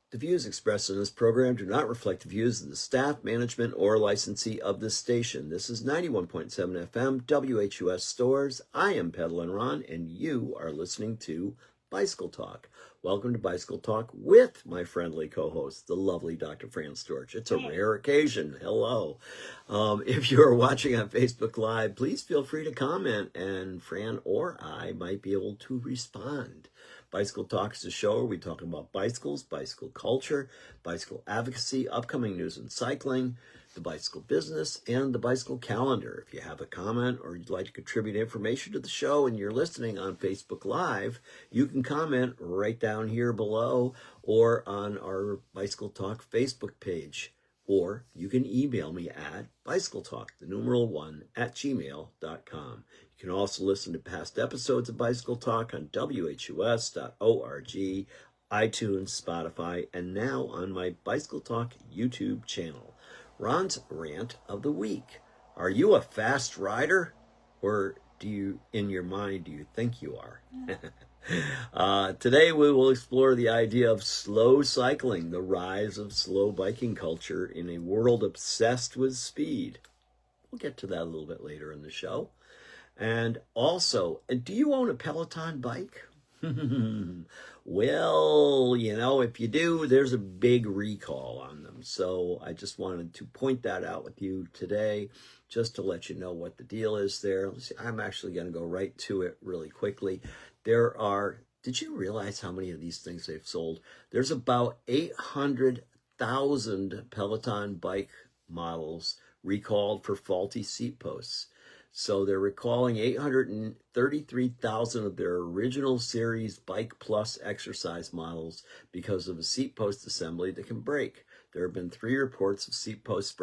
The views expressed in this program do not reflect the views of the staff, management, or licensee of this station. This is 91.7 FM, WHUS Stores. I am Peloton Ron, and you are listening to Bicycle Talk. Welcome to Bicycle Talk with my friendly co-host, the lovely Dr. Fran Storch. It's a rare occasion. Hello. If you are watching on Facebook Live, please feel free to comment, and Fran or I might be able to respond. Bicycle Talk is a show where we talk about bicycles, bicycle culture, bicycle advocacy, upcoming news in cycling, the bicycle business, and the bicycle calendar. If you have a comment or you'd like to contribute information to the show and you're listening on Facebook Live, you can comment right down here below or on our Bicycle Talk Facebook page. Or you can email me at bicycletalk1@gmail.com. You can also listen to past episodes of Bicycle Talk on WHUS.org, iTunes, Spotify, and now on my Bicycle Talk YouTube channel. Ron's Rant of the Week. Are you a fast rider? Or do you, in your mind, do you think you are? Today we will explore the idea of slow cycling, the rise of slow biking culture in a world obsessed with speed. We'll get to that a little bit later in the show. And also, do you own a Peloton bike? Well, if you do, there's a big recall on them. So I just wanted to point that out with you today, just to let you know what the deal is there. I'm actually going to go right to it really quickly. Did you realize how many of these things they've sold? There's about 800,000 Peloton bike models recalled for faulty seat posts. So they're recalling 833,000 of their original series Bike Plus exercise models because of a seat post assembly that can break. There have been 3 reports of seat posts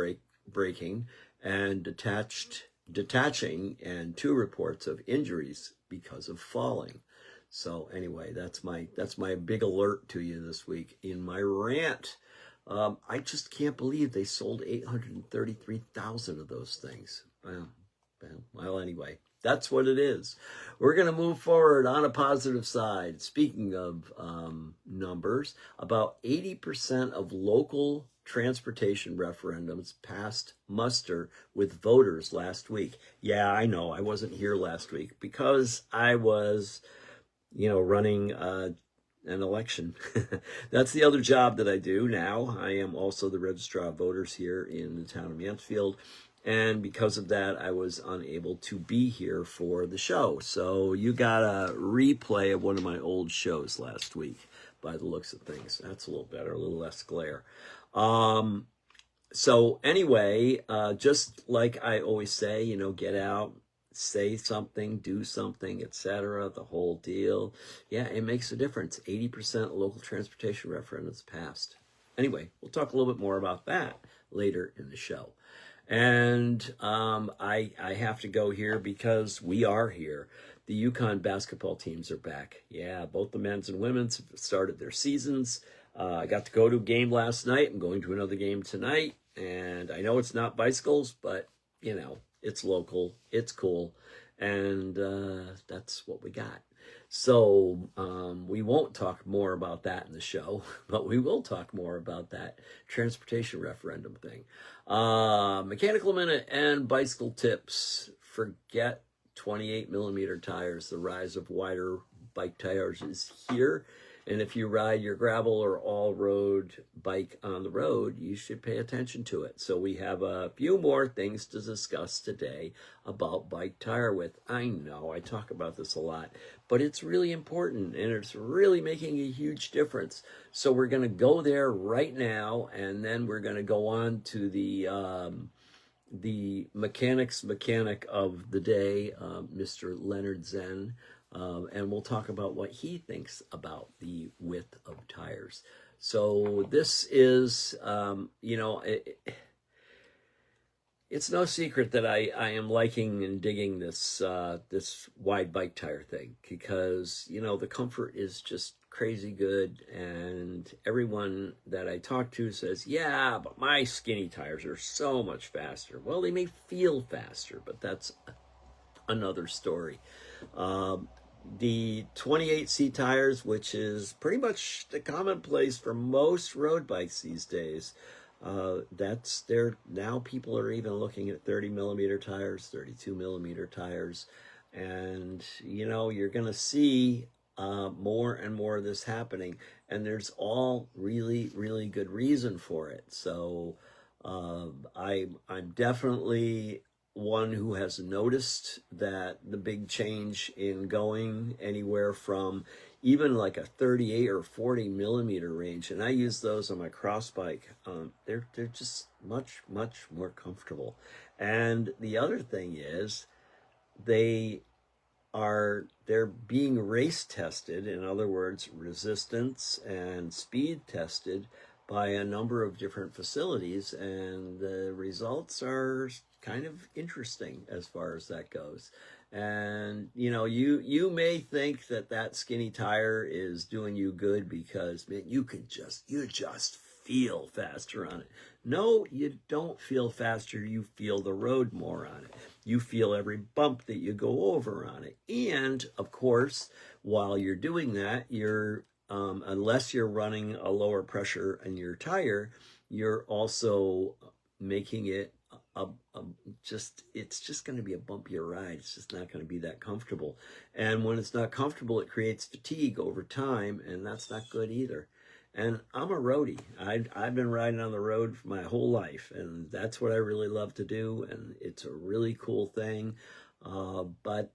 breaking and detaching, and 2 reports of injuries because of falling. So anyway, that's my big alert to you this week in my rant. I just can't believe they sold 833,000 of those things. Well, anyway, that's what it is. We're going to move forward on a positive side. Speaking of numbers, about 80% of local transportation referendums passed muster with voters last week. Yeah, I know. I wasn't here last week because I was, running an election. That's the other job that I do now. I am also the registrar of voters here in the town of Mansfield. And because of that, I was unable to be here for the show. So you got a replay of one of my old shows last week by the looks of things. That's a little better, a little less glare. So anyway, just like I always say, get out, say something, do something, etc., the whole deal. Yeah, it makes a difference. 80% local transportation referendums passed. Anyway, we'll talk a little bit more about that later in the show. And I have to go here because we are here. The Yukon basketball teams are back. Yeah, both the men's and women's have started their seasons. I got to go to a game last night. I'm going to another game tonight. And I know it's not bicycles, but, it's local. It's cool. And that's what we got. So we won't talk more about that in the show, but we will talk more about that transportation referendum thing. Mechanical Minute and bicycle tips. Forget 28 millimeter tires. The rise of wider bike tires is here. And if you ride your gravel or all-road bike on the road, you should pay attention to it. So we have a few more things to discuss today about bike tire width. I know I talk about this a lot, but it's really important, and it's really making a huge difference. So we're going to go there right now, and then we're going to go on to the mechanic of the day, Mr. Leonard Zenn. And we'll talk about what he thinks about the width of tires. So this is, it's no secret that I am liking and digging this wide bike tire thing because, the comfort is just crazy good. And everyone that I talk to says, yeah, but my skinny tires are so much faster. Well, they may feel faster, but that's another story. the 28C tires, which is pretty much the commonplace for most road bikes these days. That's there now. People are even looking at 30 millimeter tires, 32 millimeter tires, and you're going to see more and more of this happening, and there's all really, really good reason for it. So I'm definitely one who has noticed that the big change in going anywhere from even like a 38 or 40 millimeter range, and I use those on my cross bike. They're just much more comfortable. And the other thing is they they're being race tested, in other words, resistance and speed tested by a number of different facilities, and the results are kind of interesting as far as that goes. And you may think that skinny tire is doing you good because, man, you just feel faster on it. No, you don't feel faster. You feel the road more on it. You feel every bump that you go over on it. And of course, while you're doing that, you're unless you're running a lower pressure in your tire, you're also making it it's just going to be a bumpier ride. It's just not going to be that comfortable. And when it's not comfortable, it creates fatigue over time, and that's not good either. And I'm a roadie. I've been riding on the road for my whole life, and that's what I really love to do, and it's a really cool thing. But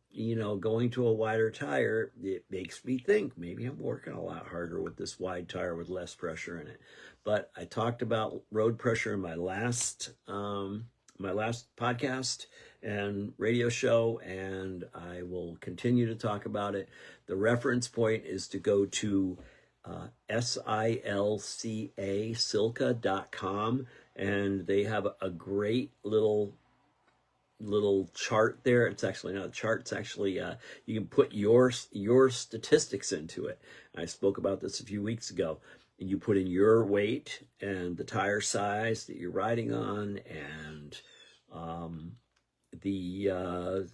going to a wider tire, it makes me think maybe I'm working a lot harder with this wide tire with less pressure in it. But I talked about road pressure in my last podcast and radio show, and I will continue to talk about it. The reference point is to go to Silca.com, and they have a great little chart there. It's actually not a chart. It's actually you can put your statistics into it. I spoke about this a few weeks ago. And you put in your weight and the tire size that you're riding on, and the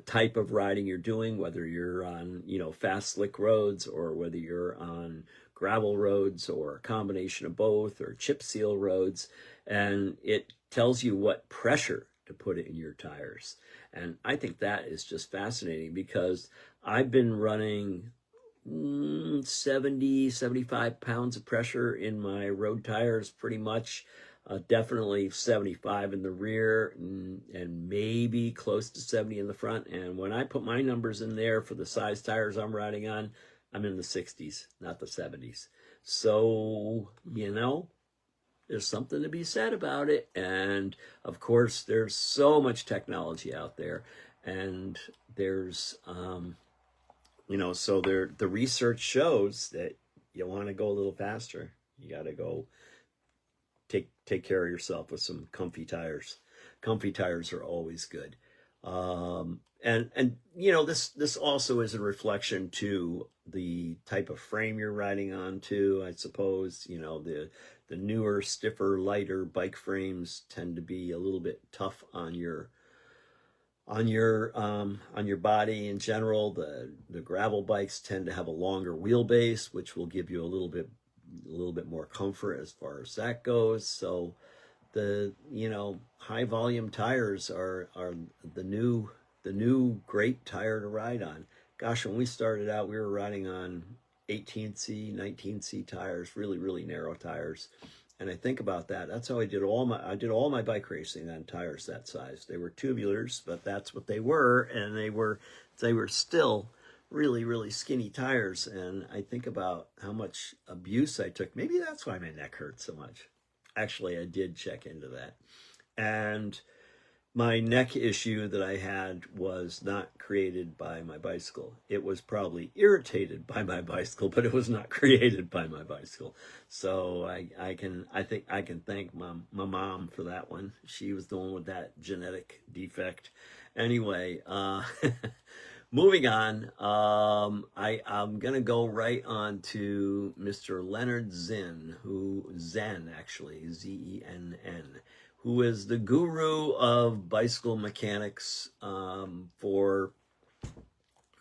type of riding you're doing, whether you're on fast slick roads or whether you're on gravel roads or a combination of both or chip seal roads, and it tells you what pressure to put in your tires. And I think that is just fascinating because I've been running 75 pounds of pressure in my road tires pretty much. Definitely 75 in the rear and maybe close to 70 in the front. And when I put my numbers in there for the size tires I'm riding on, I'm in the 60s, not the 70s. So, there's something to be said about it. And of course, there's so much technology out there. And there's, so the research shows that you want to go a little faster. You got to go take care of yourself with some comfy tires. Comfy tires are always good. This also is a reflection to the type of frame you're riding on too, I suppose. The newer, stiffer, lighter bike frames tend to be a little bit tough on your body in general. The gravel bikes tend to have a longer wheelbase, which will give you a little bit more comfort as far as that goes. So the high volume tires are the new great tire to ride on. Gosh, when we started out, we were riding on 18C, 19C tires, really narrow tires. And I think about that. That's how I did all my bike racing on tires that size. They were tubulars, but that's what they were, and they were still really skinny tires. And I think about how much abuse I took. Maybe that's why my neck hurt so much. Actually, I did check into that. And my neck issue that I had was not created by my bicycle. It was probably irritated by my bicycle, but it was not created by my bicycle. So I think I can thank my mom for that one. She was the one with that genetic defect. Anyway, moving on, I'm going to go right on to Mr. Leonard Zenn, Zenn, Z-E-N-N, who is the guru of bicycle mechanics for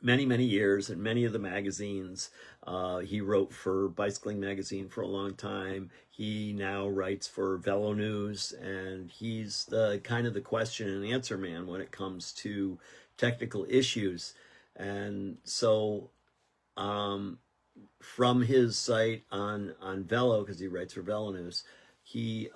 many, many years in many of the magazines. He wrote for Bicycling Magazine for a long time. He now writes for Velo News, and he's the kind of the question and answer man when it comes to technical issues. And so from his site on Velo, because he writes for Velo News, he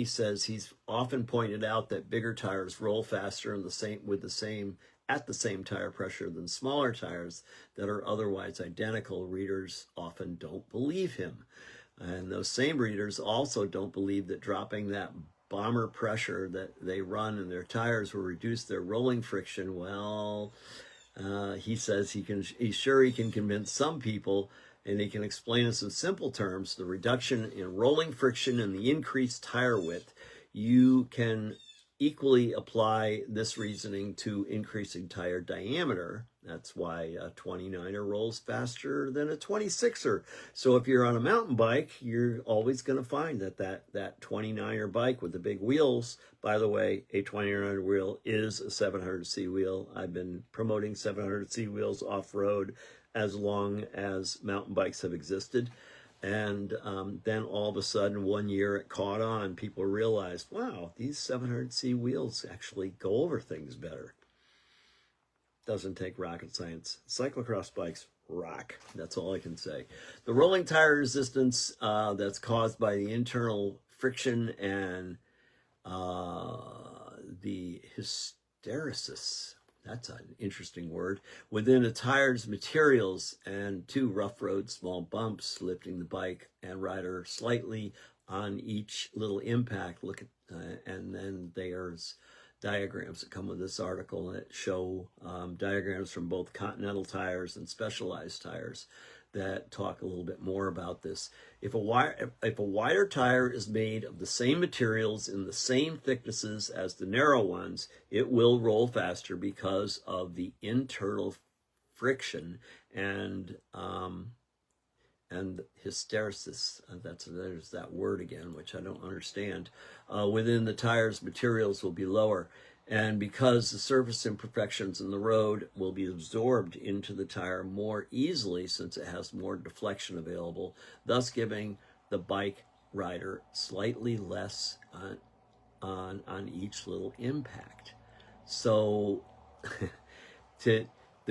says he's often pointed out that bigger tires roll faster in the same at the same tire pressure than smaller tires that are otherwise identical. Readers often don't believe him. And those same readers also don't believe that dropping that bomber pressure that they run in their tires will reduce their rolling friction. Well, he says he's sure he can convince some people, and he can explain in some simple terms the reduction in rolling friction and the increased tire width. You can equally apply this reasoning to increasing tire diameter. That's why a 29er rolls faster than a 26er. So if you're on a mountain bike, you're always going to find that 29er bike with the big wheels. By the way, a 29er wheel is a 700C wheel. I've been promoting 700C wheels off-road as long as mountain bikes have existed. And then all of a sudden, one year it caught on. People realized, wow, these 700C wheels actually go over things better. Doesn't take rocket science. Cyclocross bikes rock. That's all I can say. The rolling tire resistance that's caused by the internal friction and the hysteresis, that's an interesting word, within a tire's materials, and two rough road small bumps, lifting the bike and rider slightly on each little impact. Look at, and then there's diagrams that come with this article that show diagrams from both Continental tires and Specialized tires that talk a little bit more about this. If a wider tire is made of the same materials in the same thicknesses as the narrow ones, it will roll faster because of the internal friction and hysteresis. There's that word again, which I don't understand. Within the tire's materials will be lower. And because the surface imperfections in the road will be absorbed into the tire more easily since it has more deflection available, thus giving the bike rider slightly less on each little impact. So the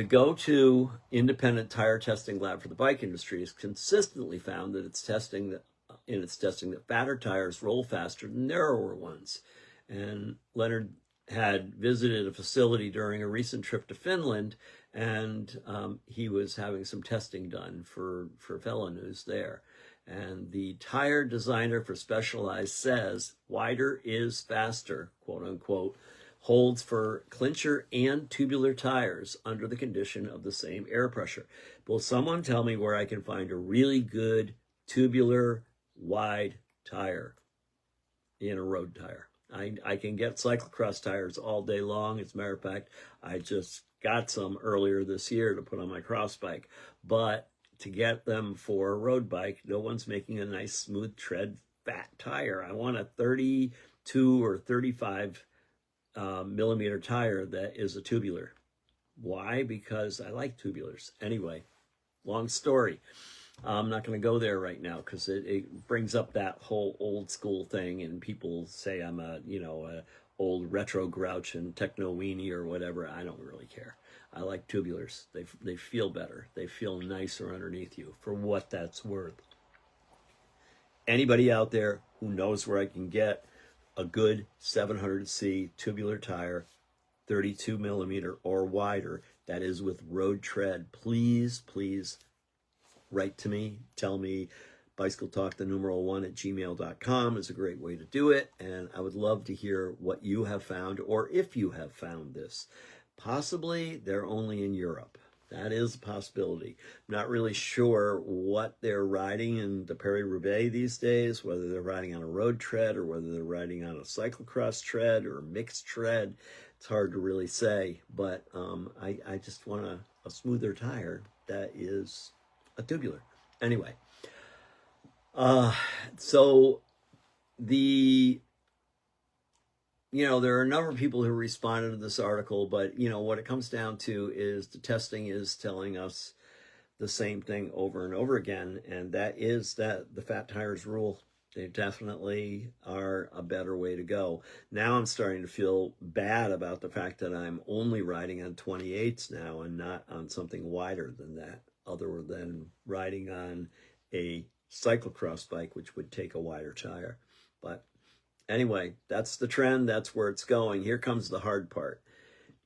go-to independent tire testing lab for the bike industry has consistently found that its testing that fatter tires roll faster than narrower ones. And Leonard had visited a facility during a recent trip to Finland, and he was having some testing done for Velo News there. And the tire designer for Specialized says, wider is faster, quote unquote, holds for clincher and tubular tires under the condition of the same air pressure. Will someone tell me where I can find a really good tubular wide tire in a road tire? I can get cyclocross tires all day long. As a matter of fact, I just got some earlier this year to put on my cross bike. But to get them for a road bike, no one's making a nice smooth tread fat tire. I want a 32 or 35 millimeter tire that is a tubular. Why? Because I like tubulars. Anyway, long story. I'm not going to go there right now because it brings up that whole old school thing, and people say I'm a old retro grouch and techno weenie or whatever. I don't really care. I like tubulars. They feel better. They feel nicer underneath you, for what that's worth. Anybody out there who knows where I can get a good 700C tubular tire, 32 millimeter or wider, that is with road tread, please write to me. Tell me bicycletalk1 is a great way to do it. And I would love to hear what you have found, or if you have found this. Possibly they're only in Europe. That is a possibility. I'm not really sure what they're riding in the Paris-Roubaix these days, whether they're riding on a road tread or whether they're riding on a cyclocross tread or a mixed tread. It's hard to really say, but I just want a smoother tire that is a tubular. Anyway, so the there are a number of people who responded to this article, but what it comes down to is the testing is telling us the same thing over and over again, and that is that the fat tires rule. They definitely are a better way to go. Now I'm starting to feel bad about the fact that I'm only riding on 28s now and not on something wider than that, other than riding on a cyclocross bike, which would take a wider tire. But anyway, that's the trend. That's where it's going. Here comes the hard part.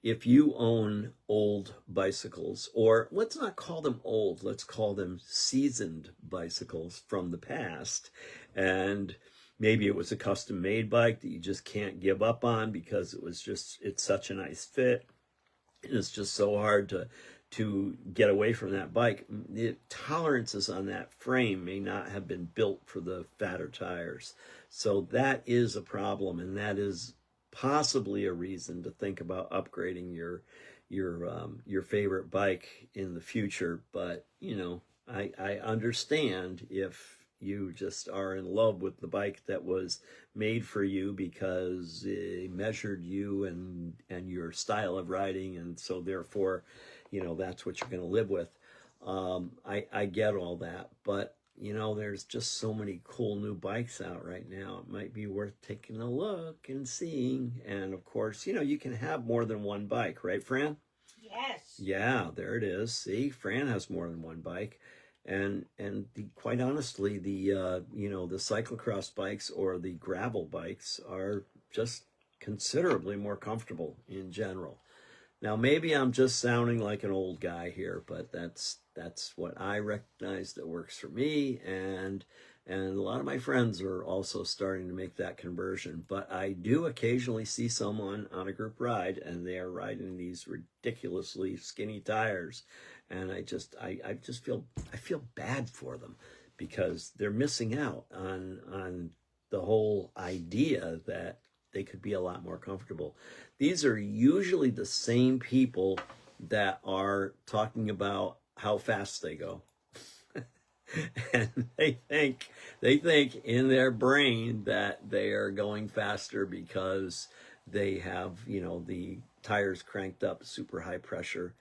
If you own old bicycles, or let's not call them old, let's call them seasoned bicycles from the past, and maybe it was a custom made bike that you just can't give up on because it's such a nice fit, and it's just so hard to get away from that bike. The tolerances on that frame may not have been built for the fatter tires. So that is a problem, and that is possibly a reason to think about upgrading your favorite bike in the future. But I understand if you just are in love with the bike that was made for you because it measured you and your style of riding, and so therefore that's what you're going to live with. I get all that, but there's just so many cool new bikes out right now. It might be worth taking a look and seeing. And of course, you can have more than one bike, right, Fran? Yes. Yeah, there it is. See, Fran has more than one bike. And quite honestly, the cyclocross bikes or the gravel bikes are just considerably more comfortable in general. Now, maybe I'm just sounding like an old guy here, but that's what I recognize that works for me, and a lot of my friends are also starting to make that conversion. But I do occasionally see someone on a group ride, and they are riding these ridiculously skinny tires, and I just feel bad for them because they're missing out on the whole idea that they could be a lot more comfortable. These are usually the same people that are talking about how fast they go. And they think in their brain that they are going faster because they have, the tires cranked up super high pressure.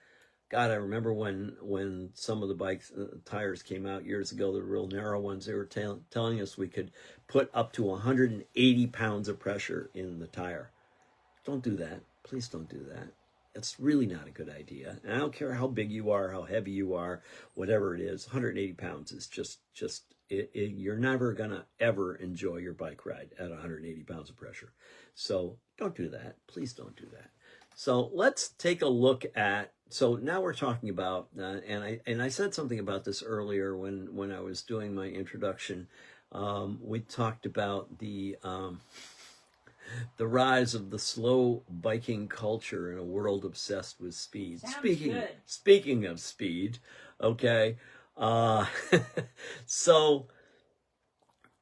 God, I remember when some of the bikes tires came out years ago, the real narrow ones, they were telling us we could put up to 180 pounds of pressure in the tire. Don't do that. Please don't do that. It's really not a good idea. And I don't care how big you are, how heavy you are, whatever it is, 180 pounds is you're never going to ever enjoy your bike ride at 180 pounds of pressure. So don't do that. Please don't do that. So let's take a look at, so now we're talking about, and I said something about this earlier when I was doing my introduction. We talked about the rise of the slow biking culture in a world obsessed with speed. Speaking of speed, okay. So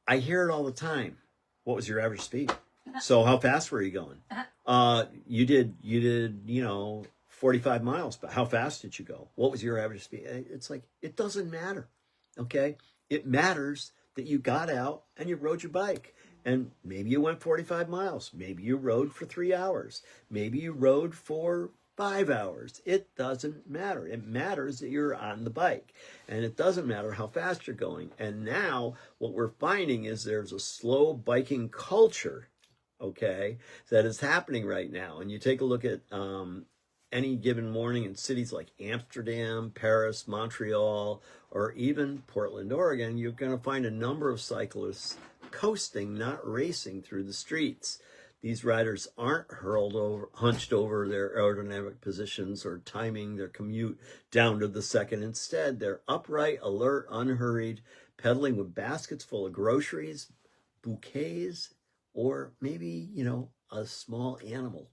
I hear it all the time. What was your average speed? So how fast were you going? You did 45 miles, but how fast did you go? What was your average speed? It's like, it doesn't matter. Okay. It matters that you got out and you rode your bike. And maybe you went 45 miles. Maybe you rode for 3 hours. Maybe you rode for 5 hours. It doesn't matter. It matters that you're on the bike. And it doesn't matter how fast you're going. And now what we're finding is there's a slow biking culture, okay, that is happening right now. And you take a look at any given morning in cities like Amsterdam, Paris, Montreal, or even Portland, Oregon, you're going to find a number of cyclists coasting, not racing through the streets. These riders aren't hunched over their aerodynamic positions or timing their commute down to the second. Instead, they're upright, alert, unhurried, pedaling with baskets full of groceries, bouquets, or maybe, a small animal.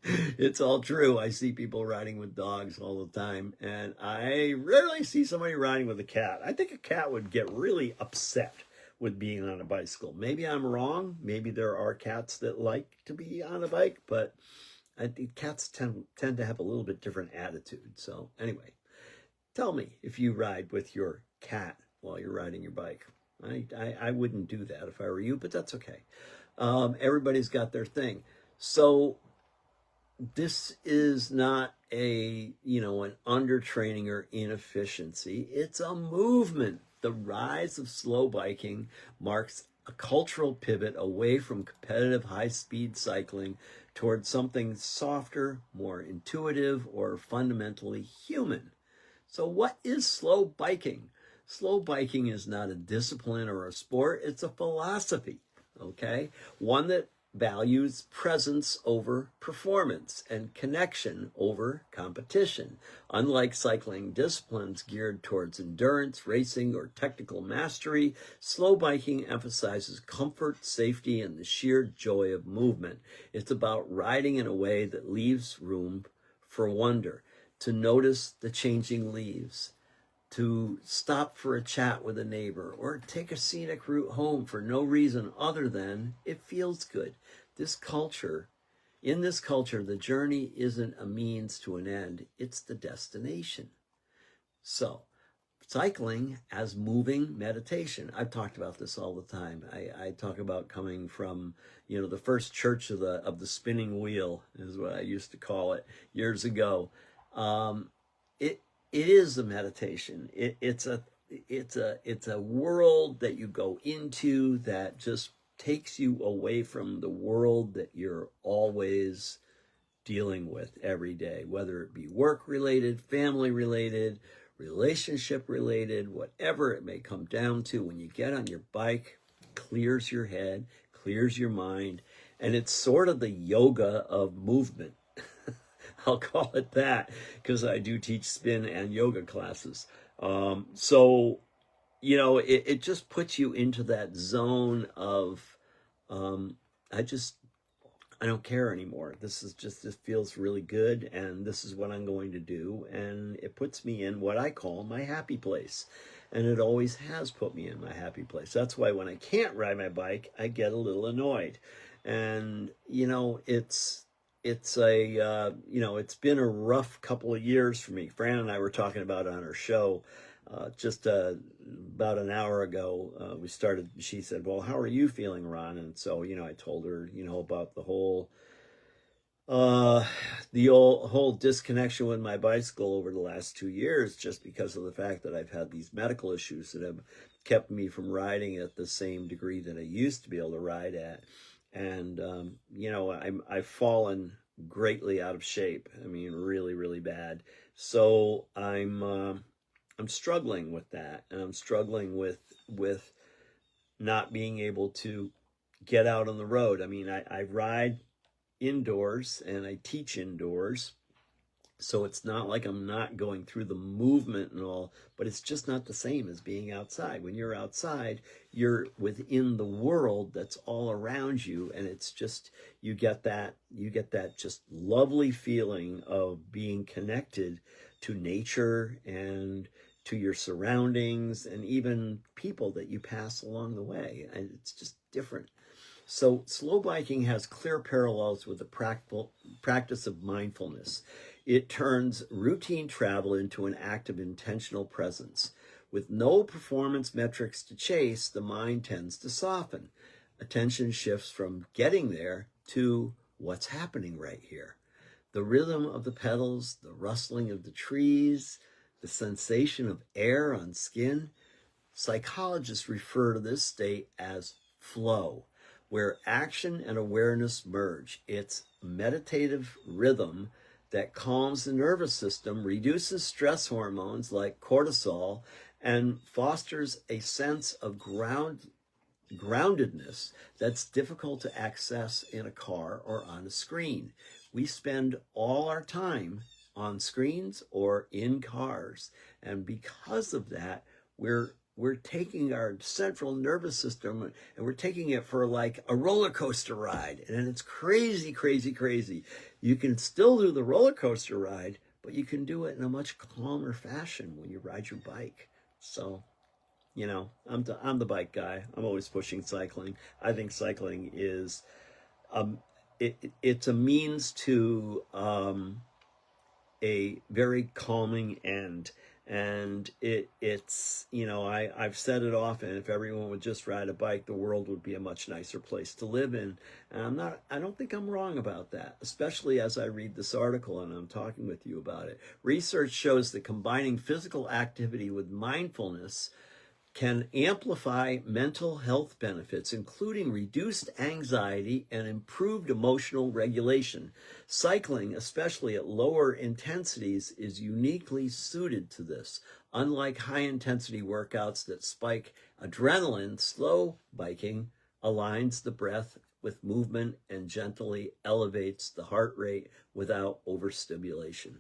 It's all true. I see people riding with dogs all the time, and I rarely see somebody riding with a cat. I think a cat would get really upset with being on a bicycle. Maybe I'm wrong. Maybe there are cats that like to be on a bike, but I think cats tend to have a little bit different attitude. So anyway, tell me if you ride with your cat while you're riding your bike. I wouldn't do that if I were you, but that's okay. Everybody's got their thing. So this is not a, an undertraining or inefficiency. It's a movement. The rise of slow biking marks a cultural pivot away from competitive high-speed cycling towards something softer, more intuitive, or fundamentally human. So what is slow biking? Slow biking is not a discipline or a sport. It's a philosophy, okay? One that values presence over performance and connection over competition. Unlike cycling disciplines geared towards endurance, racing, or technical mastery, slow biking emphasizes comfort, safety, and the sheer joy of movement. It's about riding in a way that leaves room for wonder, to notice the changing leaves, to stop for a chat with a neighbor, or take a scenic route home for no reason other than it feels good. In this culture, the journey isn't a means to an end, it's the destination. So, cycling as moving meditation. I've talked about this all the time. I talk about coming from, the first church of the spinning wheel is what I used to call it years ago. It is a meditation. It's a world that you go into that just takes you away from the world that you're always dealing with every day, whether it be work related, family related, relationship related, whatever it may come down to. When you get on your bike, clears your head, clears your mind, and it's sort of the yoga of movement. I'll call it that because I do teach spin and yoga classes. So, it just puts you into that zone of, I don't care anymore. This feels really good, and this is what I'm going to do. And it puts me in what I call my happy place. And it always has put me in my happy place. That's why when I can't ride my bike, I get a little annoyed. And, it's been a rough couple of years for me. Fran and I were talking about it on our show just about an hour ago. She said, well, how are you feeling, Ron? And so, I told her, about the whole disconnection with my bicycle over the last 2 years, just because of the fact that I've had these medical issues that have kept me from riding at the same degree that I used to be able to ride at. And, I've fallen greatly out of shape. I mean, really, really bad. So I'm struggling with that, and I'm struggling with not being able to get out on the road. I mean, I ride indoors and I teach indoors, so it's not like I'm not going through the movement and all, but it's just not the same as being outside. When you're outside, you're within the world that's all around you, and it's just, you get that just lovely feeling of being connected to nature and to your surroundings and even people that you pass along the way. And it's just different. So slow biking has clear parallels with the practice of mindfulness. It turns routine travel into an act of intentional presence. With no performance metrics to chase, the mind tends to soften. Attention shifts from getting there to what's happening right here. The rhythm of the pedals, the rustling of the trees, the sensation of air on skin. Psychologists refer to this state as flow, where action and awareness merge. It's meditative rhythm that calms the nervous system, reduces stress hormones like cortisol, and fosters a sense of groundedness that's difficult to access in a car or on a screen. We spend all our time on screens or in cars, and because of that, we're taking our central nervous system and we're taking it for like a roller coaster ride. And it's crazy, crazy, crazy. You can still do the roller coaster ride, but you can do it in a much calmer fashion when you ride your bike. So, I'm the bike guy. I'm always pushing cycling. I think cycling is, it's a means to a very calming end. And it's, you know, I've said it often, if everyone would just ride a bike, the world would be a much nicer place to live in. And I don't think I'm wrong about that, especially as I read this article and I'm talking with you about it. Research shows that combining physical activity with mindfulness can amplify mental health benefits, including reduced anxiety and improved emotional regulation. Cycling, especially at lower intensities, is uniquely suited to this. Unlike high-intensity workouts that spike adrenaline, slow biking aligns the breath with movement and gently elevates the heart rate without overstimulation.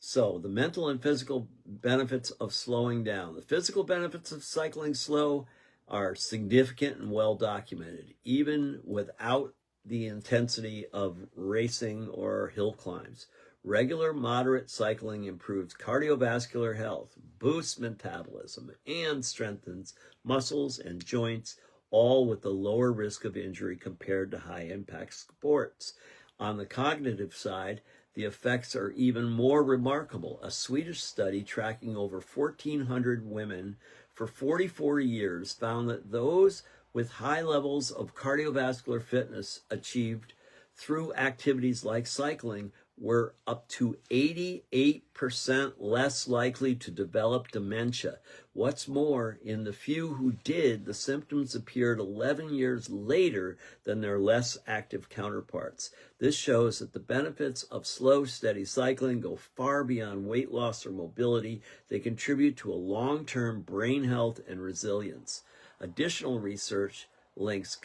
So, the mental and physical benefits of slowing down. The physical benefits of cycling slow are significant and well documented, even without the intensity of racing or hill climbs. Regular moderate cycling improves cardiovascular health, boosts metabolism, and strengthens muscles and joints, all with a lower risk of injury compared to high-impact sports. On the cognitive side, the effects are even more remarkable. A Swedish study tracking over 1,400 women for 44 years found that those with high levels of cardiovascular fitness achieved through activities like cycling were up to 88% less likely to develop dementia. What's more, in the few who did, the symptoms appeared 11 years later than their less active counterparts. This shows that the benefits of slow, steady cycling go far beyond weight loss or mobility. They contribute to a long-term brain health and resilience. Additional research links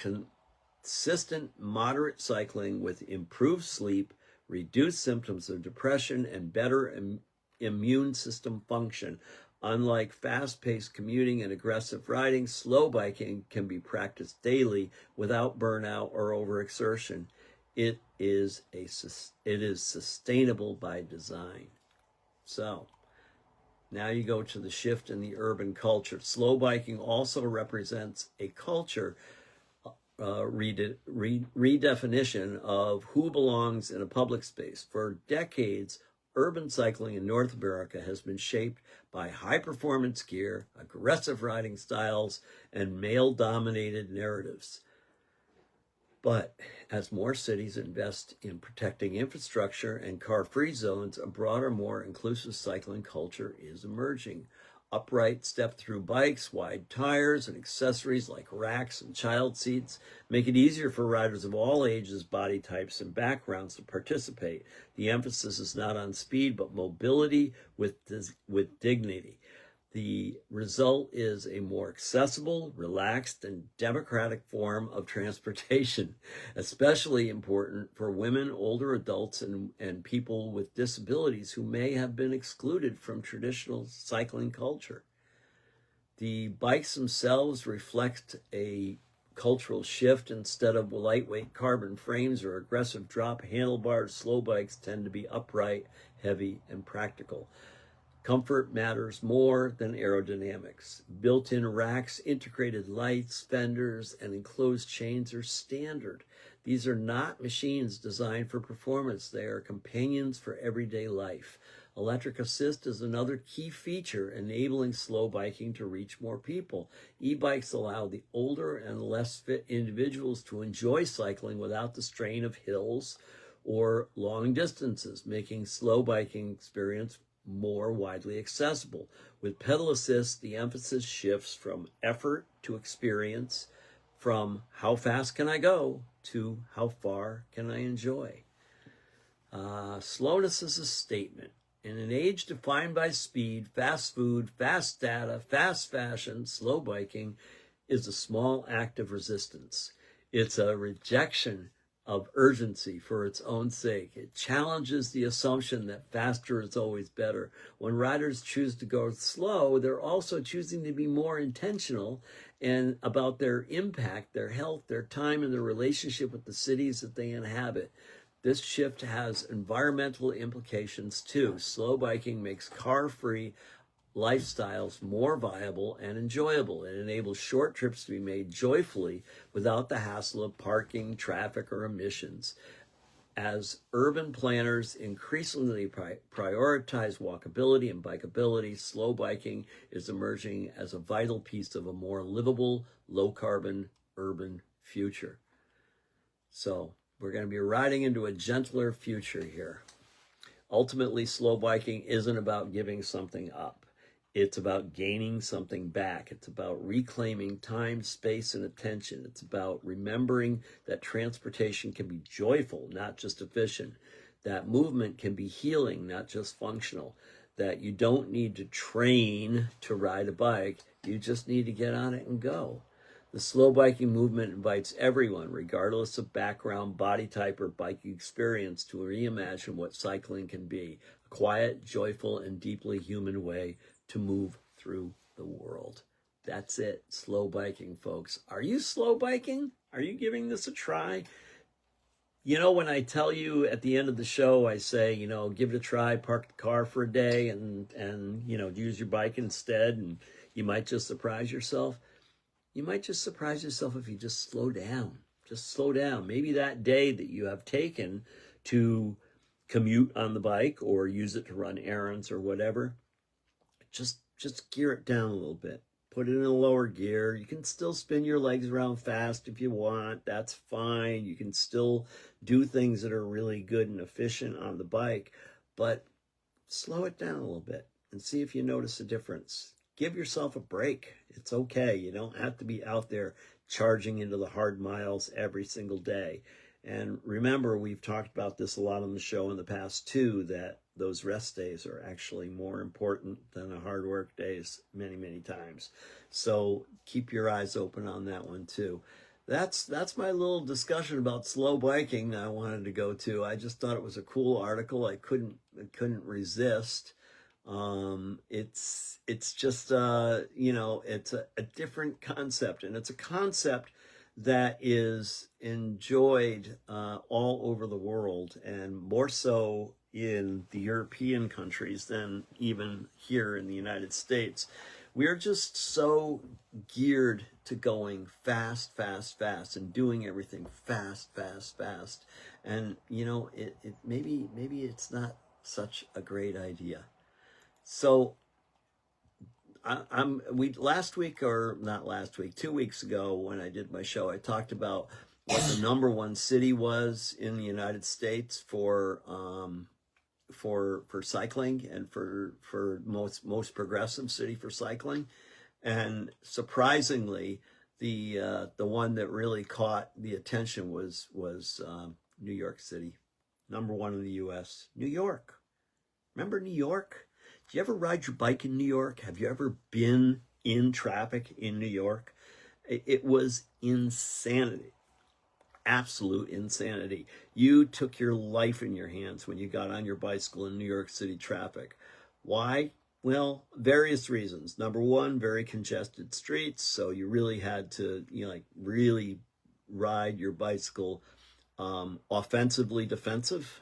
consistent moderate cycling with improved sleep, reduced symptoms of depression, and better immune system function. Unlike fast-paced commuting and aggressive riding, slow biking can be practiced daily without burnout or overexertion. It is sustainable by design. So, now you go to the shift in the urban culture. Slow biking also represents a culture redefinition of who belongs in a public space. For decades, urban cycling in North America has been shaped by high-performance gear, aggressive riding styles, and male-dominated narratives. But as more cities invest in protecting infrastructure and car-free zones, a broader, more inclusive cycling culture is emerging. Upright step-through bikes, wide tires, and accessories like racks and child seats make it easier for riders of all ages, body types, and backgrounds to participate. The emphasis is not on speed, but mobility with dignity. The result is a more accessible, relaxed, and democratic form of transportation, especially important for women, older adults, and people with disabilities who may have been excluded from traditional cycling culture. The bikes themselves reflect a cultural shift. Instead of lightweight carbon frames or aggressive drop handlebars, slow bikes tend to be upright, heavy, and practical. Comfort matters more than aerodynamics. Built-in racks, integrated lights, fenders, and enclosed chains are standard. These are not machines designed for performance. They are companions for everyday life. Electric assist is another key feature enabling slow biking to reach more people. E-bikes allow the older and less fit individuals to enjoy cycling without the strain of hills or long distances, making slow biking experience more widely accessible. With pedal assist, the emphasis shifts from effort to experience, from how fast can I go to how far can I enjoy. Slowness is a statement. In an age defined by speed, fast food, fast data, fast fashion, slow biking is a small act of resistance. It's a rejection of urgency for its own sake. It challenges the assumption that faster is always better. When riders choose to go slow, they're also choosing to be more intentional and about their impact, their health, their time, and their relationship with the cities that they inhabit. This shift has environmental implications too. Slow biking makes car-free lifestyles more viable and enjoyable. It enables short trips to be made joyfully without the hassle of parking, traffic, or emissions. As urban planners increasingly prioritize walkability and bikeability, slow biking is emerging as a vital piece of a more livable, low-carbon urban future. So we're going to be riding into a gentler future here. Ultimately, slow biking isn't about giving something up. It's about gaining something back. It's about reclaiming time, space, and attention. It's about remembering that transportation can be joyful, not just efficient. That movement can be healing, not just functional. That you don't need to train to ride a bike. You just need to get on it and go. The slow biking movement invites everyone, regardless of background, body type, or biking experience, to reimagine what cycling can be. A quiet, joyful, and deeply human way to move through the world. That's it. Slow biking, folks. Are you slow biking? Are you giving this a try? You know, when I tell you at the end of the show, I say, you know, give it a try, park the car for a day and you know, use your bike instead, and you might just surprise yourself. You might just surprise yourself if you just slow down. Just slow down. Maybe that day that you have taken to commute on the bike or use it to run errands or whatever, just gear it down a little bit. Put it in a lower gear. You can still spin your legs around fast if you want. That's fine. You can still do things that are really good and efficient on the bike, but slow it down a little bit and see if you notice a difference. Give yourself a break. It's okay. You don't have to be out there charging into the hard miles every single day. And remember, we've talked about this a lot on the show in the past too, that those rest days are actually more important than the hard work days many, many times. So keep your eyes open on that one too. That's my little discussion about slow biking that I wanted to go to. I just thought it was a cool article. I couldn't resist. It's just, you know, it's a different concept, and it's a concept that is enjoyed all over the world, and more so in the European countries than even here in the United States. We're just so geared to going fast, fast, fast, and doing everything fast, fast, fast. And you know, maybe it's not such a great idea. So last week, or not last week, 2 weeks ago when I did my show, I talked about what the number one city was in the United States for cycling, and for most progressive city for cycling. And surprisingly, the one that really caught the attention was New York City, number one in the U.S. New York. Remember New York? Do you ever ride your bike in New York? Have you ever been in traffic in New York? It was insanity. Absolute insanity. You took your life in your hands when you got on your bicycle in New York City traffic. Why? Well, various reasons. Number one, very congested streets. So you really had to, you know, like really ride your bicycle offensively defensive,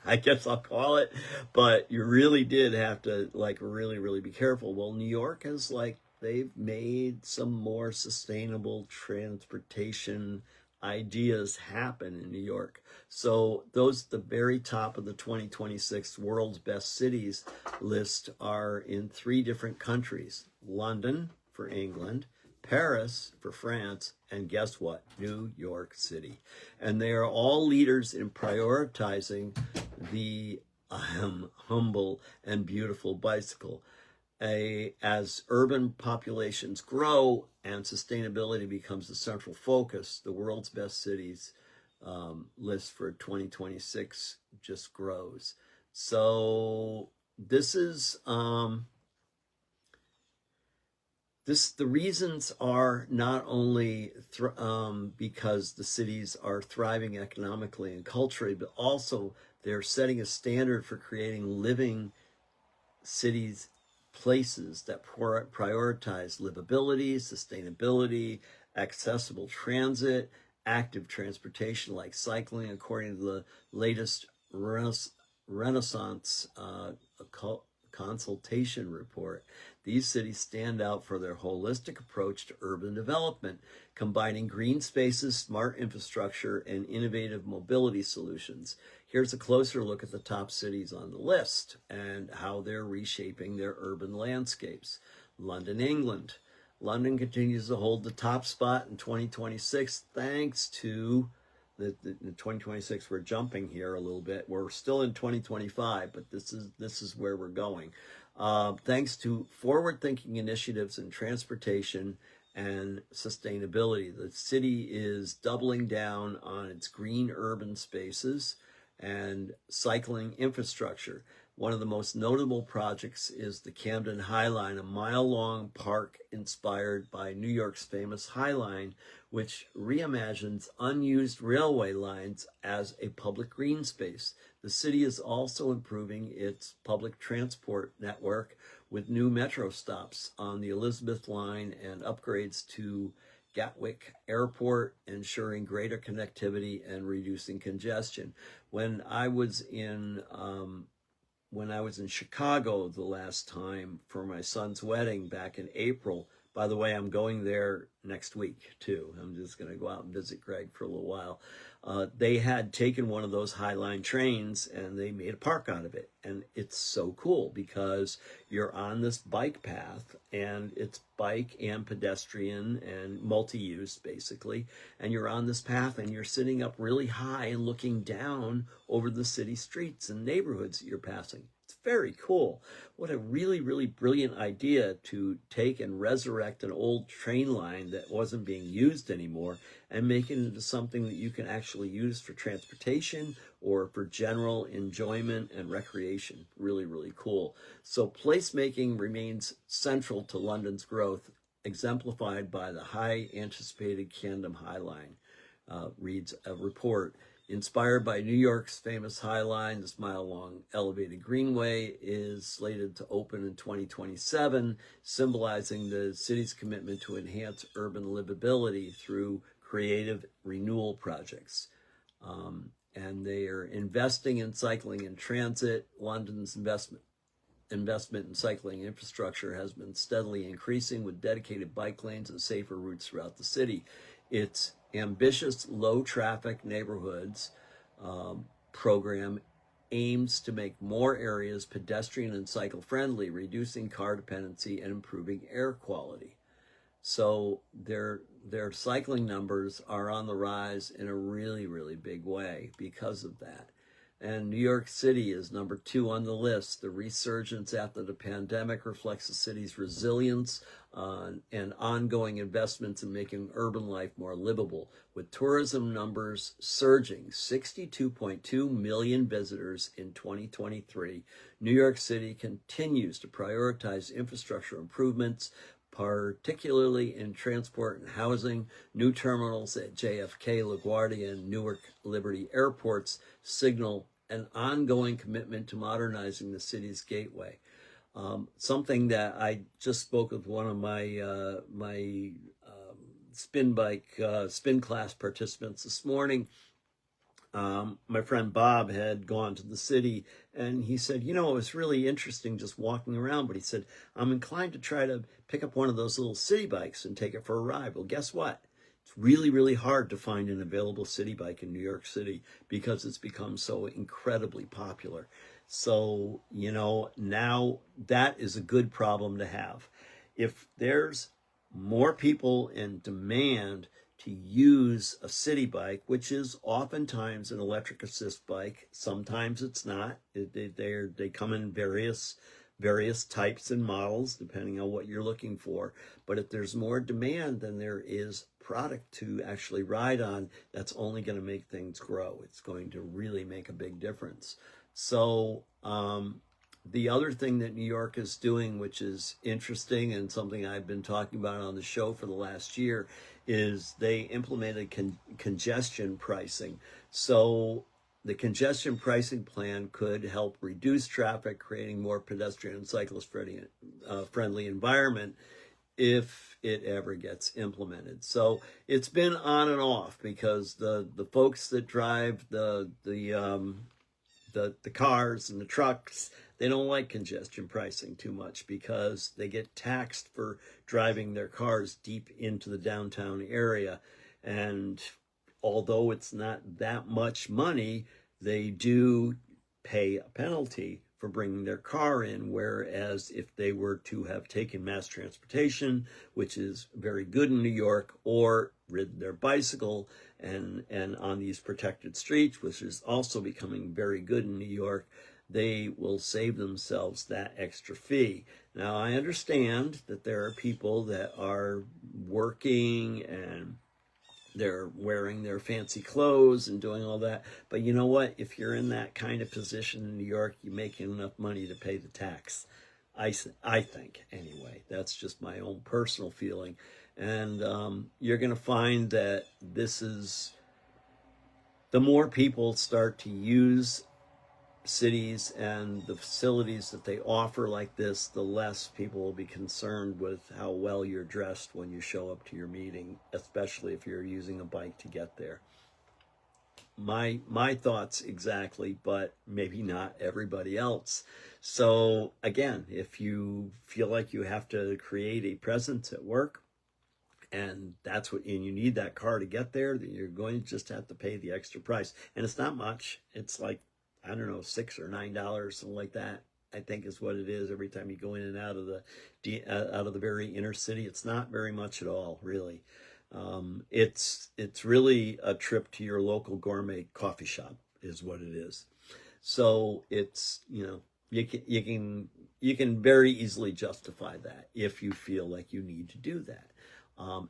I guess I'll call it, but you really did have to like really be careful. Well, New York has they've made some more sustainable transportation ideas happen in New York. So the very top of the 2026 world's best cities list are in 3 different countries: London for England, Paris for France, and guess what? New York City. And they are all leaders in prioritizing the humble and beautiful bicycle. As urban populations grow and sustainability becomes the central focus, the world's best cities list for 2026 just grows. So this is... the reasons are not only because the cities are thriving economically and culturally, but also they're setting a standard for creating living cities, places that prioritize livability, sustainability, accessible transit, active transportation like cycling, according to the latest Renaissance consultation report. These cities stand out for their holistic approach to urban development, combining green spaces, smart infrastructure, and innovative mobility solutions. Here's a closer look at the top cities on the list and how they're reshaping their urban landscapes. London, England. London continues to hold the top spot in 2026 thanks to the 2026. We're jumping here a little bit. We're still in 2025, but this is where we're going. Thanks to forward-thinking initiatives in transportation and sustainability. The city is doubling down on its green urban spaces and cycling infrastructure. One of the most notable projects is the Camden High Line, a mile-long park inspired by New York's famous High Line, which reimagines unused railway lines as a public green space. The city is also improving its public transport network with new metro stops on the Elizabeth Line and upgrades to Gatwick Airport, ensuring greater connectivity and reducing congestion. When I was in Chicago the last time for my son's wedding back in April, by the way, I'm going there next week too. I'm just going to go out and visit Greg for a little while. They had taken one of those High Line trains and they made a park out of it. And it's so cool because you're on this bike path and it's bike and pedestrian and multi-use basically. And you're on this path and you're sitting up really high and looking down over the city streets and neighborhoods that you're passing. It's very cool. What a really, really brilliant idea to take and resurrect an old train line that wasn't being used anymore and make it into something that you can actually use for transportation or for general enjoyment and recreation. Really, really cool. So placemaking remains central to London's growth, exemplified by the high anticipated Camden High Line, reads a report. Inspired by New York's famous High Line, this mile-long elevated greenway is slated to open in 2027, symbolizing the city's commitment to enhance urban livability through creative renewal projects. And they are investing in cycling and transit. London's investment in cycling infrastructure has been steadily increasing with dedicated bike lanes and safer routes throughout the city. Its ambitious low-traffic neighborhoods program aims to make more areas pedestrian and cycle-friendly, reducing car dependency and improving air quality. So their cycling numbers are on the rise in a really, really big way because of that. And New York City is number 2 on the list. The resurgence after the pandemic reflects the city's resilience and ongoing investments in making urban life more livable, with tourism numbers surging 62.2 million visitors in 2023. New York City continues to prioritize infrastructure improvements, particularly in transport and housing. New terminals at JFK, LaGuardia, and Newark Liberty airports signal an ongoing commitment to modernizing the city's gateway. Something that I just spoke with one of my spin class participants this morning. My friend Bob had gone to the city and he said, it was really interesting just walking around, but he said, I'm inclined to try to pick up one of those little city bikes and take it for a ride. Well, guess what? It's really, really hard to find an available city bike in New York City because it's become so incredibly popular. So, now that is a good problem to have. If there's more people in demand to use a city bike, which is oftentimes an electric assist bike, sometimes it's not. They come in various types and models depending on what you're looking for. But if there's more demand than there is product to actually ride on, that's only going to make things grow. It's going to really make a big difference. So the other thing that New York is doing, which is interesting and something I've been talking about on the show for the last year, is they implemented congestion pricing. So the congestion pricing plan could help reduce traffic, creating more pedestrian and cyclist friendly environment if it ever gets implemented. So it's been on and off because the folks that drive the cars and the trucks, they don't like congestion pricing too much because they get taxed for driving their cars deep into the downtown area. And although it's not that much money, they do pay a penalty for bringing their car in, whereas if they were to have taken mass transportation, which is very good in New York, or ridden their bicycle and on these protected streets, which is also becoming very good in New York, they will save themselves that extra fee. Now, I understand that there are people that are working and they're wearing their fancy clothes and doing all that. But you know what? If you're in that kind of position in New York, you make enough money to pay the tax. I think, anyway. That's just my own personal feeling. And you're going to find that this is, the more people start to use cities and the facilities that they offer like this, the less people will be concerned with how well you're dressed when you show up to your meeting, especially if you're using a bike to get there. My thoughts exactly, but maybe not everybody else. So again, if you feel like you have to create a presence at work, and you need that car to get there, then you're going to just have to pay the extra price. And it's not much. It's like, I don't know, $6 or $9, something like that, I think is what it is every time you go in and out of the very inner city. It's not very much at all, really. It's really a trip to your local gourmet coffee shop is what it is. So it's, you can very easily justify that if you feel like you need to do that.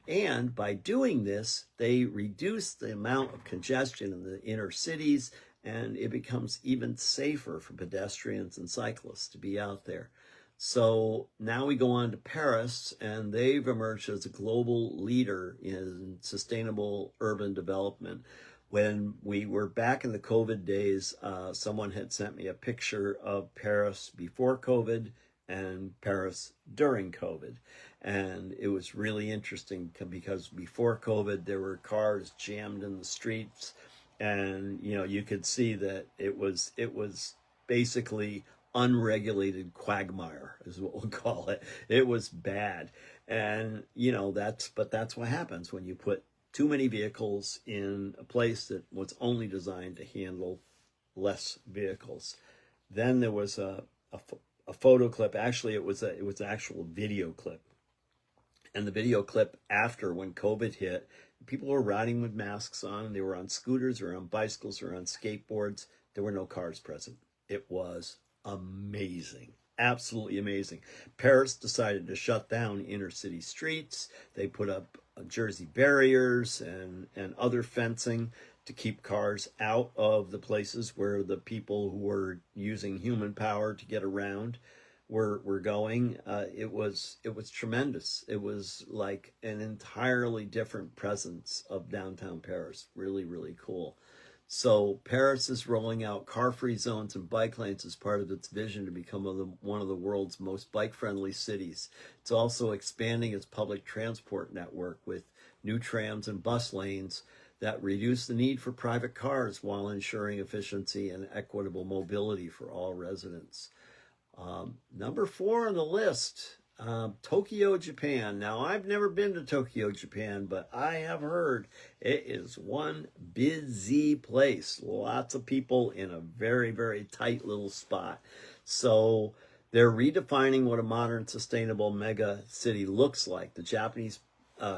And by doing this, they reduce the amount of congestion in the inner cities, and it becomes even safer for pedestrians and cyclists to be out there. So now we go on to Paris, and they've emerged as a global leader in sustainable urban development. When we were back in the COVID days, someone had sent me a picture of Paris before COVID and Paris during COVID. And it was really interesting because before COVID, there were cars jammed in the streets. And, you could see that it was basically unregulated quagmire is what we'll call it. It was bad. And, that's what happens when you put too many vehicles in a place that was only designed to handle less vehicles. Then there was a photo clip. Actually, it was an actual video clip. And the video clip after, when COVID hit, people were riding with masks on. They were on scooters or on bicycles or on skateboards. There were no cars present. It was amazing. Absolutely amazing. Paris decided to shut down inner city streets. They put up Jersey barriers and other fencing to keep cars out of the places where the people who were using human power to get around were going. It was tremendous. It was like an entirely different presence of downtown Paris. Really, really cool. So Paris is rolling out car-free zones and bike lanes as part of its vision to become one of the world's most bike-friendly cities. It's also expanding its public transport network with new trams and bus lanes that reduce the need for private cars while ensuring efficiency and equitable mobility for all residents. Number 4 on the list, Tokyo, Japan. Now, I've never been to Tokyo, Japan, but I have heard it is one busy place. Lots of people in a very, very tight little spot. So they're redefining what a modern, sustainable mega city looks like. The Japanese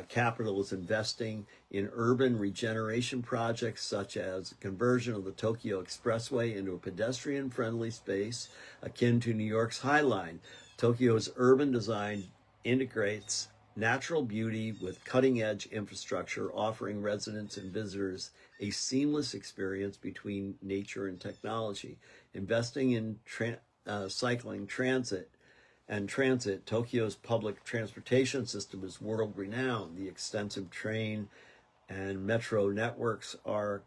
capital is investing in urban regeneration projects such as conversion of the Tokyo Expressway into a pedestrian-friendly space akin to New York's High Line. Tokyo's urban design integrates natural beauty with cutting-edge infrastructure, offering residents and visitors a seamless experience between nature and technology. Investing in cycling, transit, Tokyo's public transportation system is world-renowned. The extensive train and metro networks are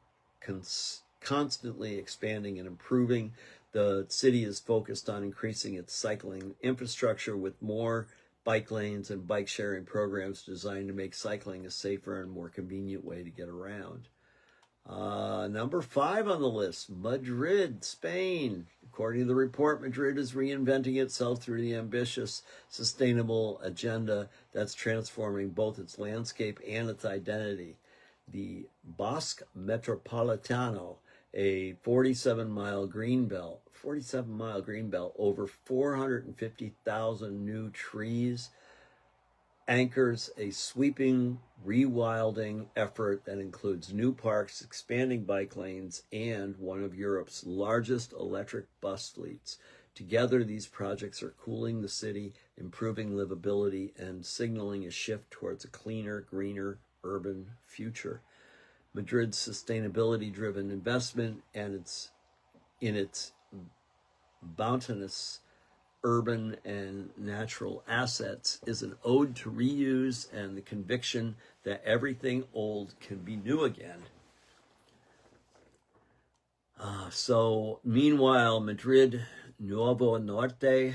constantly expanding and improving. The city is focused on increasing its cycling infrastructure with more bike lanes and bike sharing programs designed to make cycling a safer and more convenient way to get around. Number 5 on the list, Madrid, Spain. According to the report, Madrid is reinventing itself through the ambitious, sustainable agenda that's transforming both its landscape and its identity. The Bosque Metropolitano, a 47-mile green belt, over 450,000 new trees, anchors a sweeping rewilding effort that includes new parks, expanding bike lanes, and one of Europe's largest electric bus fleets. Together, these projects are cooling the city, improving livability, and signaling a shift towards a cleaner, greener urban future. Madrid's sustainability-driven investment and its bounteous urban and natural assets is an ode to reuse and the conviction that everything old can be new again. So meanwhile, Madrid Nuevo Norte,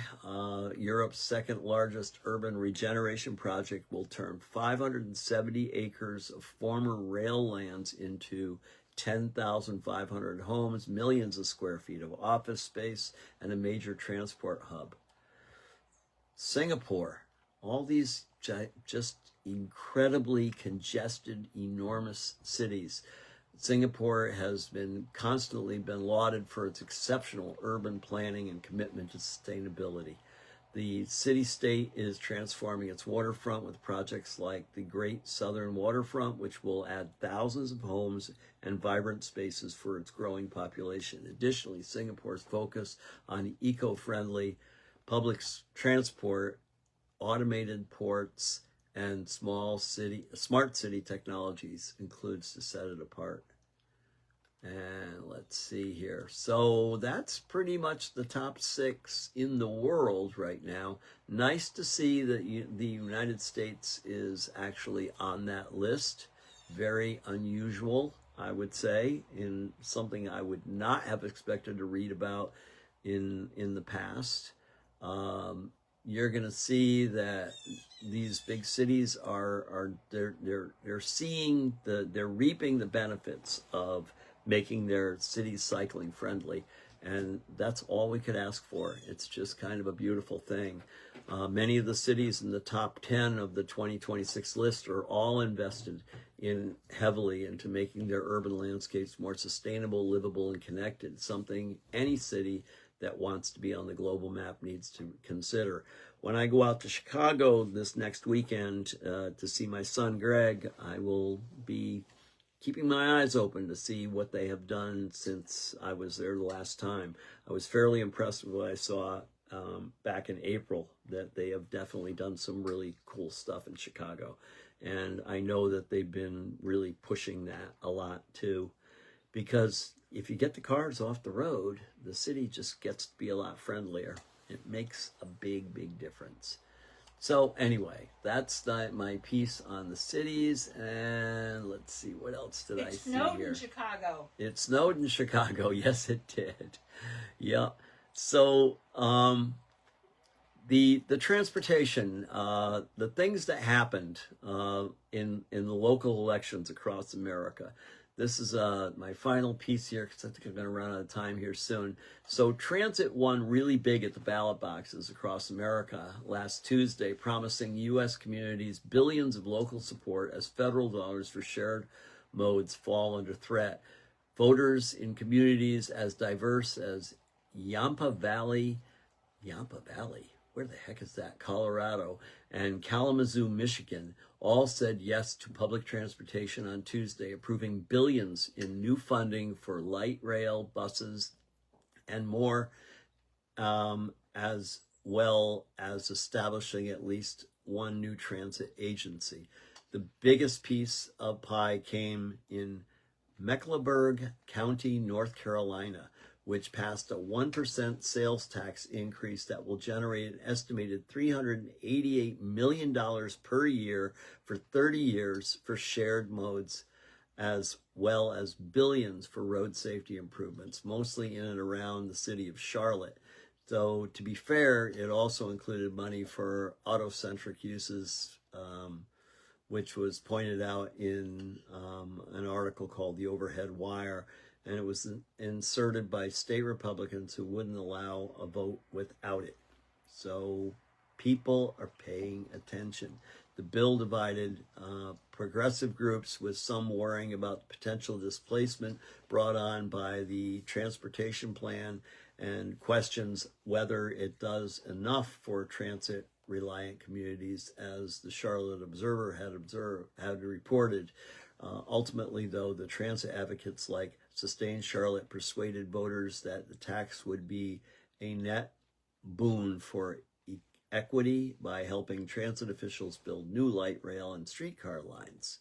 Europe's second largest urban regeneration project, will turn 570 acres of former rail lands into 10,500 homes, millions of square feet of office space, and a major transport hub. Singapore, all these just incredibly congested, enormous cities. Singapore has constantly been lauded for its exceptional urban planning and commitment to sustainability. The city-state is transforming its waterfront with projects like the Great Southern Waterfront, which will add thousands of homes and vibrant spaces for its growing population. Additionally, Singapore's focus on eco-friendly public transport, automated ports, and smart city technologies includes to set it apart. And let's see here. So that's pretty much the top 6 in the world right now. Nice to see that the United States is actually on that list. Very unusual, I would say, in something I would not have expected to read about in the past. You're going to see that these big cities they're reaping the benefits of making their cities cycling friendly, and that's all we could ask for. It's just kind of a beautiful thing. Many of the cities in the top 10 of the 2026 list are all invested heavily into making their urban landscapes more sustainable, livable, and connected, something any city that wants to be on the global map needs to consider. When I go out to Chicago this next weekend to see my son Greg, I will be keeping my eyes open to see what they have done since I was there the last time. I was fairly impressed with what I saw back in April, that they have definitely done some really cool stuff in Chicago. And I know that they've been really pushing that a lot too, because if you get the cars off the road, the city just gets to be a lot friendlier. It makes a big, big difference. So anyway, that's my piece on the cities. And let's see, what else did I see here? It snowed in Chicago. It snowed in Chicago. Yes, it did. Yeah. So the transportation, the things that happened in the local elections across America. This is my final piece here, because I think I'm going to run out of time here soon. So transit won really big at the ballot boxes across America last Tuesday, promising U.S. communities billions of local support as federal dollars for shared modes fall under threat. Voters in communities as diverse as Yampa Valley, where the heck is that? Colorado, and Kalamazoo, Michigan, all said yes to public transportation on Tuesday, approving billions in new funding for light rail, buses, and more, as well as establishing at least one new transit agency. The biggest piece of pie came in Mecklenburg County, North Carolina, which passed a 1% sales tax increase that will generate an estimated $388 million per year for 30 years for shared modes, as well as billions for road safety improvements, mostly in and around the city of Charlotte. So to be fair, it also included money for auto-centric uses, which was pointed out in an article called The Overhead Wire. And it was inserted by state Republicans who wouldn't allow a vote without it. So people are paying attention. the bill divided progressive groups, with some worrying about the potential displacement brought on by the transportation plan, and questions whether it does enough for transit reliant communities, as the Charlotte Observer had reported. Ultimately, though, the transit advocates like Sustain Charlotte persuaded voters that the tax would be a net boon for equity by helping transit officials build new light rail and streetcar lines.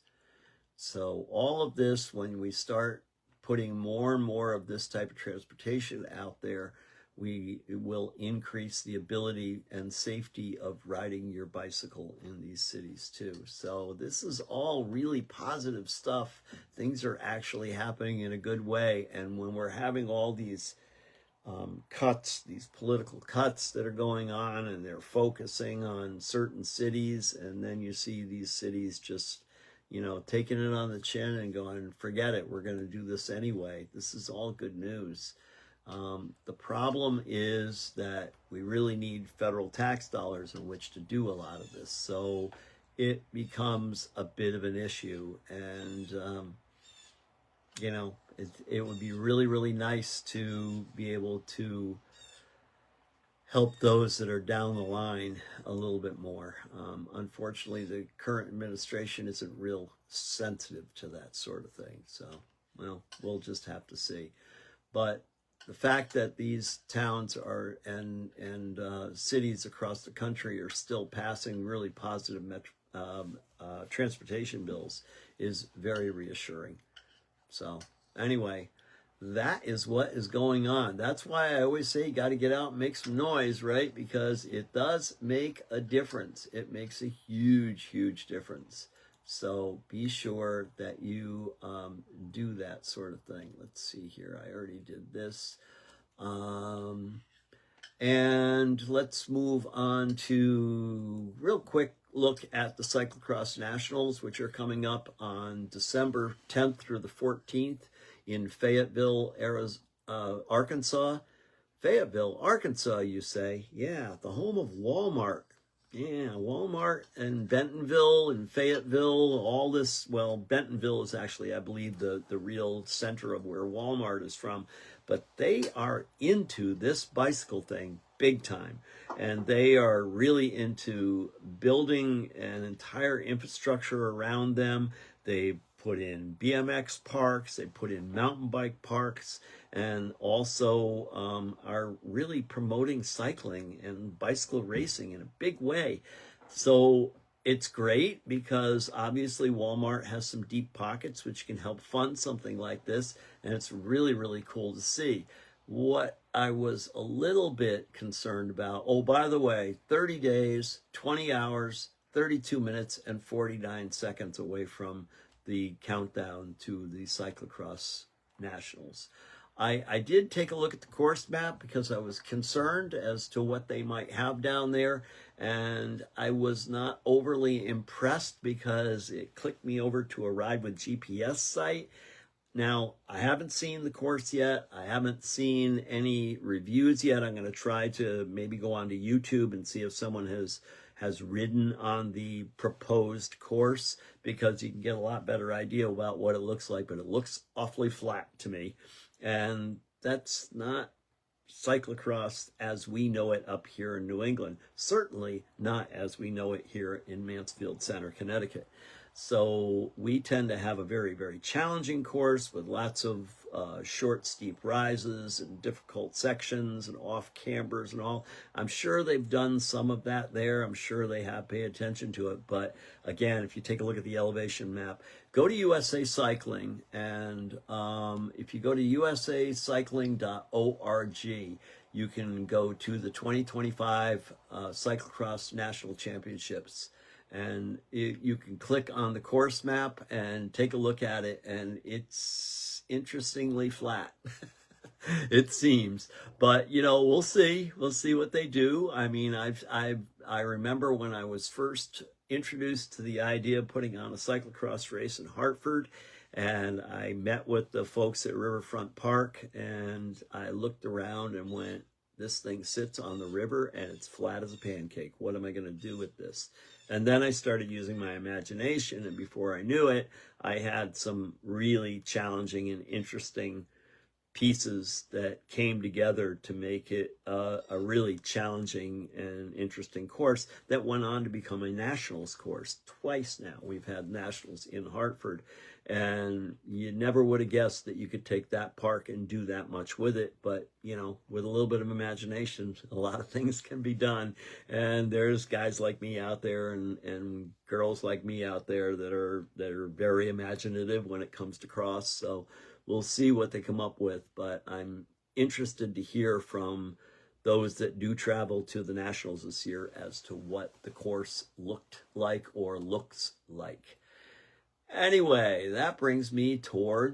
So all of this, when we start putting more and more of this type of transportation out there, we will increase the ability and safety of riding your bicycle in these cities too. So this is all really positive stuff. Things are actually happening in a good way. And when we're having all these cuts, these political cuts that are going on, and they're focusing on certain cities, and then you see these cities just, taking it on the chin and going, forget it, we're going to do this anyway. This is all good news. The problem is that we really need federal tax dollars in which to do a lot of this. So it becomes a bit of an issue. And, it would be really, really nice to be able to help those that are down the line a little bit more. Unfortunately, the current administration isn't real sensitive to that sort of thing. So, well, we'll just have to see. But the fact that these towns are and cities across the country are still passing really positive transportation bills is very reassuring. So anyway, that is what is going on. That's why I always say you got to get out and make some noise, right? Because it does make a difference. It makes a huge, huge difference. So be sure that you do that sort of thing. Let's see here. I already did this. And let's move on to real quick look at the Cyclocross Nationals, which are coming up on December 10th through the 14th in Fayetteville, Arkansas. Fayetteville, Arkansas, you say? Yeah, the home of Walmart. Yeah, Walmart and Bentonville and Fayetteville, all this. Well, Bentonville is actually, I believe, the real center of where Walmart is from. But they are into this bicycle thing big time. And they are really into building an entire infrastructure around them. They put in BMX parks, they put in mountain bike parks, and also are really promoting cycling and bicycle racing in a big way. So it's great because obviously Walmart has some deep pockets which can help fund something like this, and it's really, really cool to see. What I was a little bit concerned about, oh, by the way, 30 days, 20 hours, 32 minutes, and 49 seconds away from the countdown to the Cyclocross Nationals. I did take a look at the course map because I was concerned as to what they might have down there, and I was not overly impressed because it clicked me over to a Ride with GPS site. Now, I haven't seen the course yet. I haven't seen any reviews yet. I'm going to try to maybe go onto YouTube and see if someone has ridden on the proposed course, because you can get a lot better idea about what it looks like, but it looks awfully flat to me. And that's not cyclocross as we know it up here in New England. Certainly not as we know it here in Mansfield Center, Connecticut. So we tend to have a very, very challenging course with lots of short, steep rises and difficult sections and off cambers and all. I'm sure they've done some of that there. I'm sure they have paid attention to it. But again, if you take a look at the elevation map, go to USA Cycling. And if you go to usacycling.org, you can go to the 2025 Cyclocross National Championships. And you can click on the course map and take a look at it, and it's interestingly flat. It seems, but we'll see what they do. I mean, I remember when I was first introduced to the idea of putting on a cyclocross race in Hartford, and I met with the folks at Riverfront Park, and I looked around and went, this thing sits on the river and it's flat as a pancake. What am I going to do with this? And then I started using my imagination, and before I knew it, I had some really challenging and interesting pieces that came together to make it a really challenging and interesting course that went on to become a nationals course. Twice now we've had nationals in Hartford, and you never would have guessed that you could take that park and do that much with it. But you know, with a little bit of imagination, a lot of things can be done. And there's guys like me out there, and girls like me out there that are very imaginative when it comes to cross. So we'll see what they come up with, but I'm interested to hear from those that do travel to the Nationals this year as to what the course looked like or looks like. Anyway, that brings me to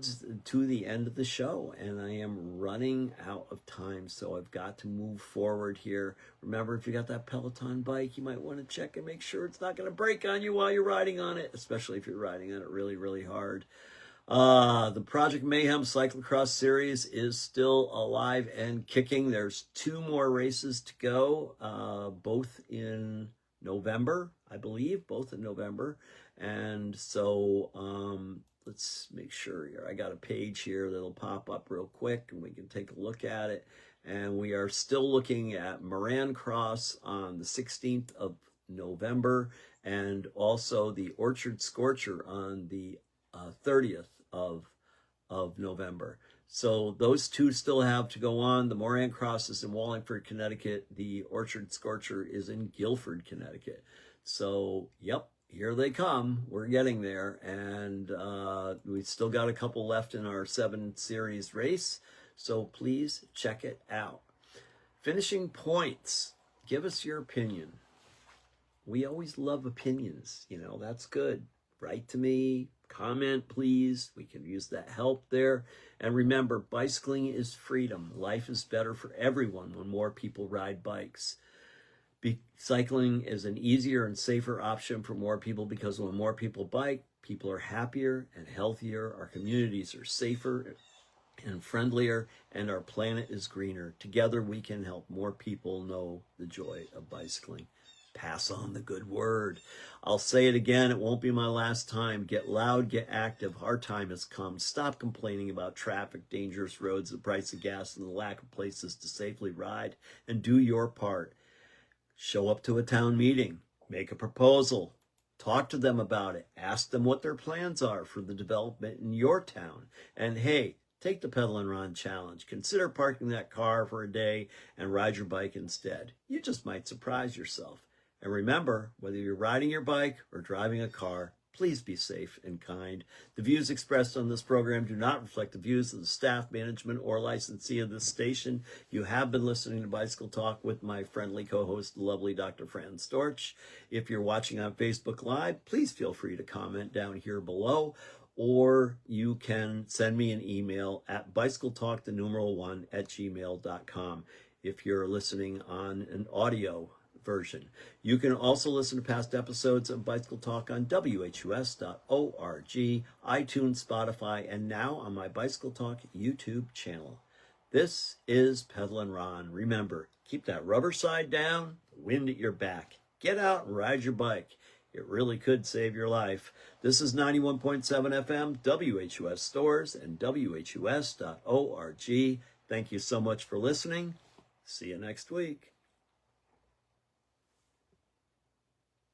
the end of the show, and I am running out of time, so I've got to move forward here. Remember, if you got that Peloton bike, you might want to check and make sure it's not going to break on you while you're riding on it, especially if you're riding on it really, really hard. The Project Mayhem Cyclocross Series is still alive and kicking. There's 2 more races to go, both in November, I believe, both in November. And so let's make sure here. I got a page here that'll pop up real quick, and we can take a look at it. And we are still looking at Moran Cross on the 16th of November, and also the Orchard Scorcher on the 30th of November. So those 2 still have to go on. The Moran Cross is in Wallingford, Connecticut. The Orchard Scorcher is in Guilford, Connecticut. So, yep, here they come. We're getting there. And we still got a couple left in our 7 series race. So please check it out. Finishing points. Give us your opinion. We always love opinions. You know, that's good. Write to me. Comment, please. We can use that help there. And remember, bicycling is freedom. Life is better for everyone when more people ride bikes. Cycling is an easier and safer option for more people, because when more people bike, people are happier and healthier. Our communities are safer and friendlier, and our planet is greener. Together, we can help more people know the joy of bicycling. Pass on the good word. I'll say it again. It won't be my last time. Get loud, get active. Our time has come. Stop complaining about traffic, dangerous roads, the price of gas, and the lack of places to safely ride, and do your part. Show up to a town meeting. Make a proposal. Talk to them about it. Ask them what their plans are for the development in your town. And hey, take the Pedal and Run Challenge. Consider parking that car for a day and ride your bike instead. You just might surprise yourself. And remember, whether you're riding your bike or driving a car, please be safe and kind. The views expressed on this program do not reflect the views of the staff, management, or licensee of this station. You have been listening to Bicycle Talk with my friendly co-host, the lovely Dr. Fran Storch. If you're watching on Facebook Live, please feel free to comment down here below, or you can send me an email at bicycletalk1@gmail.com if you're listening on an audio version. You can also listen to past episodes of Bicycle Talk on WHUS.org, iTunes, Spotify, and now on my Bicycle Talk YouTube channel. This is Pedal and Ron. Remember, keep that rubber side down, wind at your back. Get out and ride your bike. It really could save your life. This is 91.7 FM, WHUS Stores, and WHUS.org. Thank you so much for listening. See you next week.